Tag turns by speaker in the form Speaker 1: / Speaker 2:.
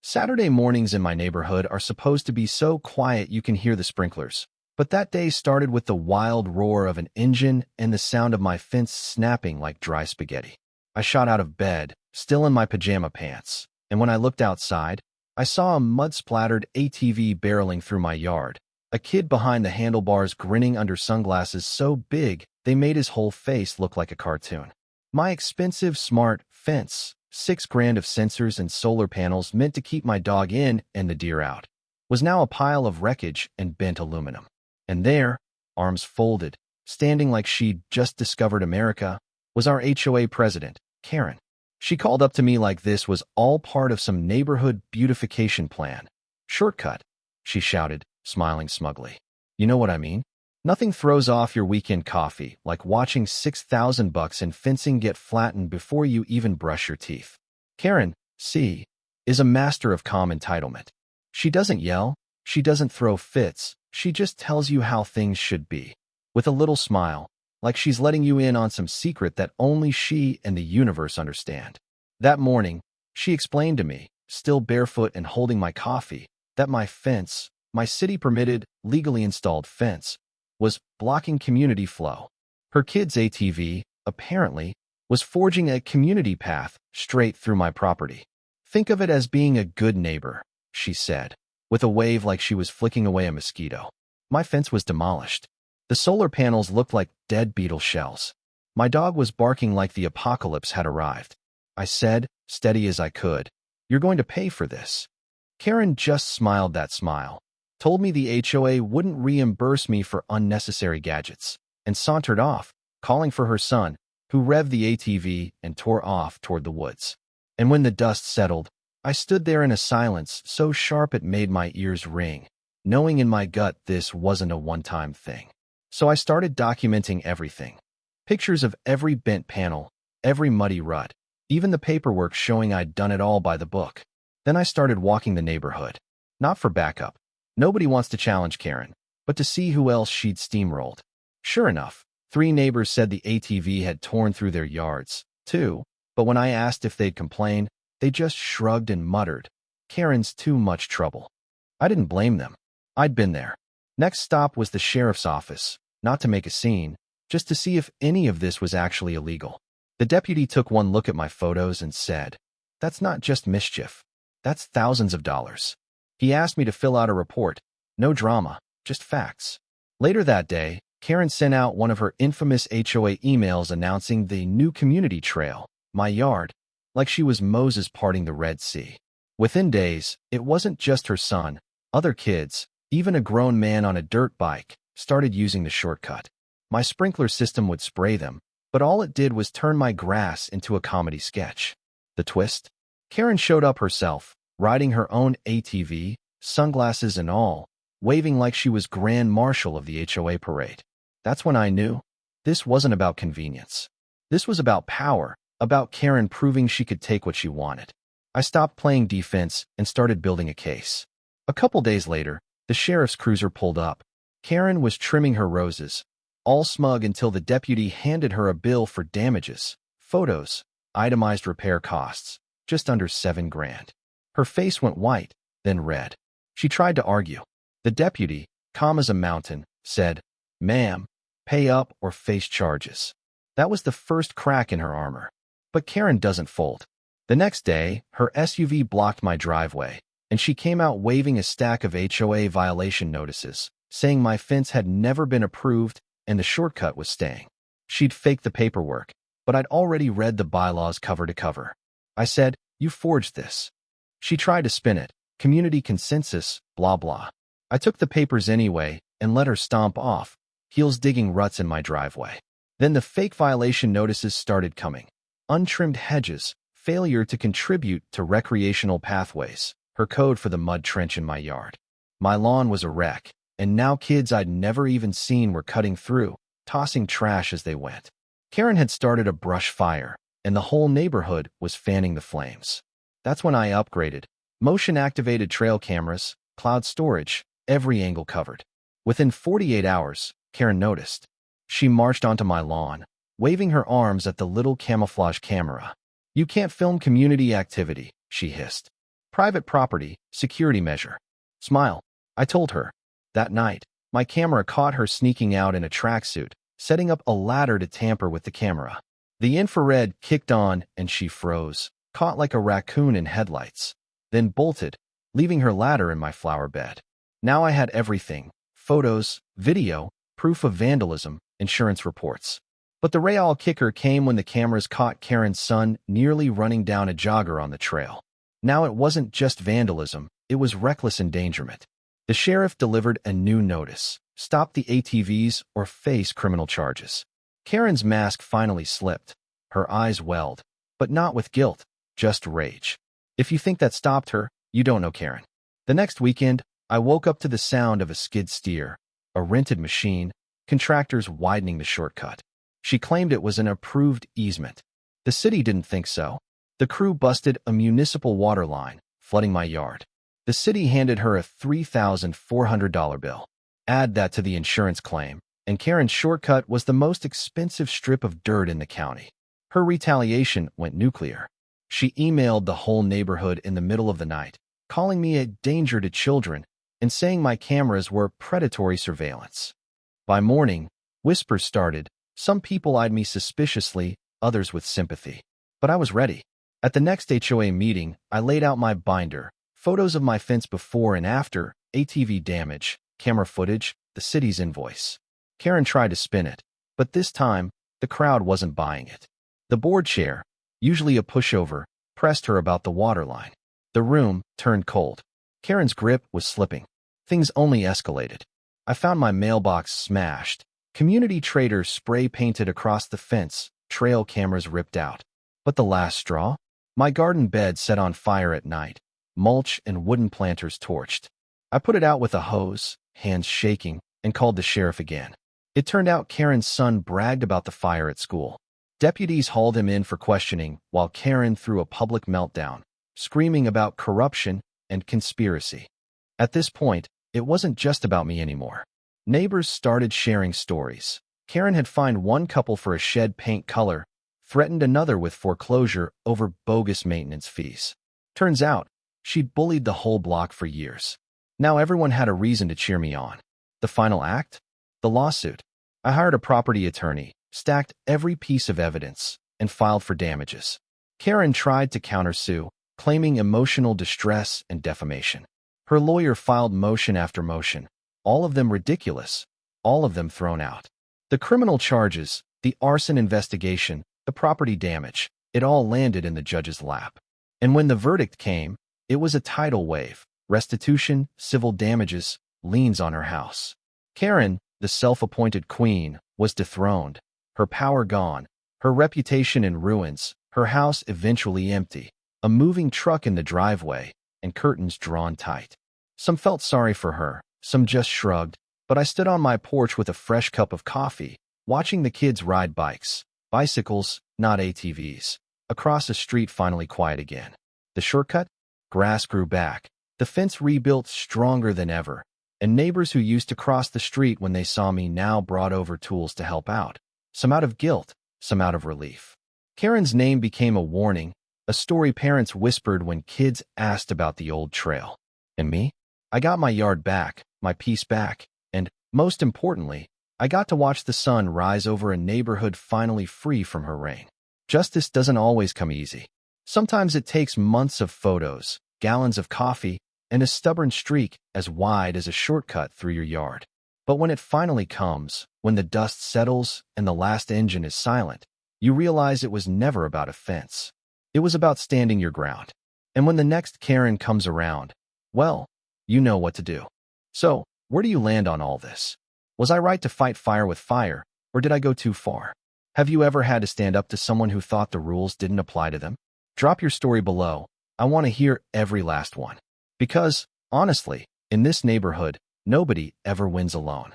Speaker 1: Saturday mornings in my neighborhood are supposed to be so quiet you can hear the sprinklers. But that day started with the wild roar of an engine and the sound of my fence snapping like dry spaghetti. I shot out of bed, still in my pajama pants, and when I looked outside, I saw a mud-splattered ATV barreling through my yard. A kid behind the handlebars grinning under sunglasses so big they made his whole face look like a cartoon. My expensive smart fence, $6,000 of sensors and solar panels meant to keep my dog in and the deer out, was now a pile of wreckage and bent aluminum. And there, arms folded, standing like she'd just discovered America, was our HOA president, Karen. She called up to me like this was all part of some neighborhood beautification plan. "Shortcut," she shouted, smiling smugly. "You know what I mean? Nothing throws off your weekend coffee like watching $6,000 in fencing get flattened before you even brush your teeth." Karen, see, is a master of calm entitlement. She doesn't yell, she doesn't throw fits, she just tells you how things should be, with a little smile, like she's letting you in on some secret that only she and the universe understand. That morning, she explained to me, still barefoot and holding my coffee, that my fence, my city-permitted, legally installed fence, was blocking community flow. Her kid's ATV, apparently, was forging a community path straight through my property. "Think of it as being a good neighbor," she said, with a wave like she was flicking away a mosquito. My fence was demolished. The solar panels looked like dead beetle shells. My dog was barking like the apocalypse had arrived. I said, steady as I could, "You're going to pay for this." Karen just smiled that smile, told me the HOA wouldn't reimburse me for unnecessary gadgets, and sauntered off, calling for her son, who revved the ATV and tore off toward the woods. And when the dust settled, I stood there in a silence so sharp it made my ears ring, knowing in my gut this wasn't a one-time thing. So I started documenting everything. Pictures of every bent panel, every muddy rut, even the paperwork showing I'd done it all by the book. Then I started walking the neighborhood. Not for backup. Nobody wants to challenge Karen, but to see who else she'd steamrolled. Sure enough, 3 neighbors said the ATV had torn through their yards, too, but when I asked if they'd complain, they just shrugged and muttered, "Karen's too much trouble." I didn't blame them. I'd been there. Next stop was the sheriff's office, not to make a scene, just to see if any of this was actually illegal. The deputy took one look at my photos and said, "That's not just mischief. That's thousands of dollars." He asked me to fill out a report. No drama, just facts. Later that day, Karen sent out one of her infamous HOA emails announcing the new community trail, my yard, like she was Moses parting the Red Sea. Within days, it wasn't just her son. Other kids, even a grown man on a dirt bike, started using the shortcut. My sprinkler system would spray them, but all it did was turn my grass into a comedy sketch. The twist? Karen showed up herself, riding her own ATV, sunglasses and all, waving like she was Grand Marshal of the HOA parade. That's when I knew this wasn't about convenience. This was about power, about Karen proving she could take what she wanted. I stopped playing defense and started building a case. A couple days later, the sheriff's cruiser pulled up. Karen was trimming her roses, all smug until the deputy handed her a bill for damages, photos, itemized repair costs, just under $7,000. Her face went white, then red. She tried to argue. The deputy, calm as a mountain, said, "Ma'am, pay up or face charges." That was the first crack in her armor. But Karen doesn't fold. The next day, her SUV blocked my driveway, and she came out waving a stack of HOA violation notices, saying my fence had never been approved and the shortcut was staying. She'd faked the paperwork, but I'd already read the bylaws cover to cover. I said, "You forged this." She tried to spin it, community consensus, blah blah. I took the papers anyway and let her stomp off, heels digging ruts in my driveway. Then the fake violation notices started coming. Untrimmed hedges, failure to contribute to recreational pathways, her code for the mud trench in my yard. My lawn was a wreck, and now kids I'd never even seen were cutting through, tossing trash as they went. Karen had started a brush fire, and the whole neighborhood was fanning the flames. That's when I upgraded. Motion-activated trail cameras, cloud storage, every angle covered. Within 48 hours, Karen noticed. She marched onto my lawn, waving her arms at the little camouflage camera. "You can't film community activity," she hissed. Private property, security measure. Smile, I told her. That night, my camera caught her sneaking out in a tracksuit, setting up a ladder to tamper with the camera. The infrared kicked on and she froze, caught like a raccoon in headlights, then bolted, leaving her ladder in my flower bed. Now I had everything: photos, video, proof of vandalism, insurance reports. But the real kicker came when the cameras caught Karen's son nearly running down a jogger on the trail. Now it wasn't just vandalism, it was reckless endangerment. The sheriff delivered a new notice: stop the ATVs or face criminal charges. Karen's mask finally slipped. Her eyes welled, but not with guilt, just rage. If you think that stopped her, you don't know Karen. The next weekend, I woke up to the sound of a skid steer, a rented machine, contractors widening the shortcut. She claimed it was an approved easement. The city didn't think so. The crew busted a municipal water line, flooding my yard. The city handed her a $3,400 bill. Add that to the insurance claim, and Karen's shortcut was the most expensive strip of dirt in the county. Her retaliation went nuclear. She emailed the whole neighborhood in the middle of the night, calling me a danger to children and saying my cameras were predatory surveillance. By morning, whispers started. Some people eyed me suspiciously, others with sympathy. But I was ready. At the next HOA meeting, I laid out my binder: photos of my fence before and after, ATV damage, camera footage, the city's invoice. Karen tried to spin it, but this time, the crowd wasn't buying it. The board chair, usually a pushover, pressed her about the waterline. The room turned cold. Karen's grip was slipping. Things only escalated. I found my mailbox smashed, community trader spray painted across the fence, trail cameras ripped out. But the last straw? My garden bed set on fire at night, mulch and wooden planters torched. I put it out with a hose, hands shaking, and called the sheriff again. It turned out Karen's son bragged about the fire at school. Deputies hauled him in for questioning while Karen threw a public meltdown, screaming about corruption and conspiracy. At this point, it wasn't just about me anymore. Neighbors started sharing stories. Karen had fined one couple for a shed paint color, threatened another with foreclosure over bogus maintenance fees. Turns out, she'd bullied the whole block for years. Now everyone had a reason to cheer me on. The final act? The lawsuit. I hired a property attorney, stacked every piece of evidence, and filed for damages. Karen tried to countersue, claiming emotional distress and defamation. Her lawyer filed motion after motion, all of them ridiculous, all of them thrown out. The criminal charges, the arson investigation, the property damage, it all landed in the judge's lap. And when the verdict came, it was a tidal wave: restitution, civil damages, liens on her house. Karen, the self-appointed queen, was dethroned, her power gone, her reputation in ruins, her house eventually empty, a moving truck in the driveway, and curtains drawn tight. Some felt sorry for her, some just shrugged, but I stood on my porch with a fresh cup of coffee, watching the kids ride bikes, bicycles, not ATVs. Across a street finally quiet again. The shortcut? Grass grew back, the fence rebuilt stronger than ever, and neighbors who used to cross the street when they saw me now brought over tools to help out, some out of guilt, some out of relief. Karen's name became a warning, a story parents whispered when kids asked about the old trail. And me? I got my yard back, my peace back, and, most importantly, I got to watch the sun rise over a neighborhood finally free from her reign. Justice doesn't always come easy. Sometimes it takes months of photos, gallons of coffee, and a stubborn streak as wide as a shortcut through your yard. But when it finally comes, when the dust settles and the last engine is silent, you realize it was never about a fence. It was about standing your ground. And when the next Karen comes around, well, you know what to do. So, where do you land on all this? Was I right to fight fire with fire, or did I go too far? Have you ever had to stand up to someone who thought the rules didn't apply to them? Drop your story below. I want to hear every last one. Because, honestly, in this neighborhood, nobody ever wins alone.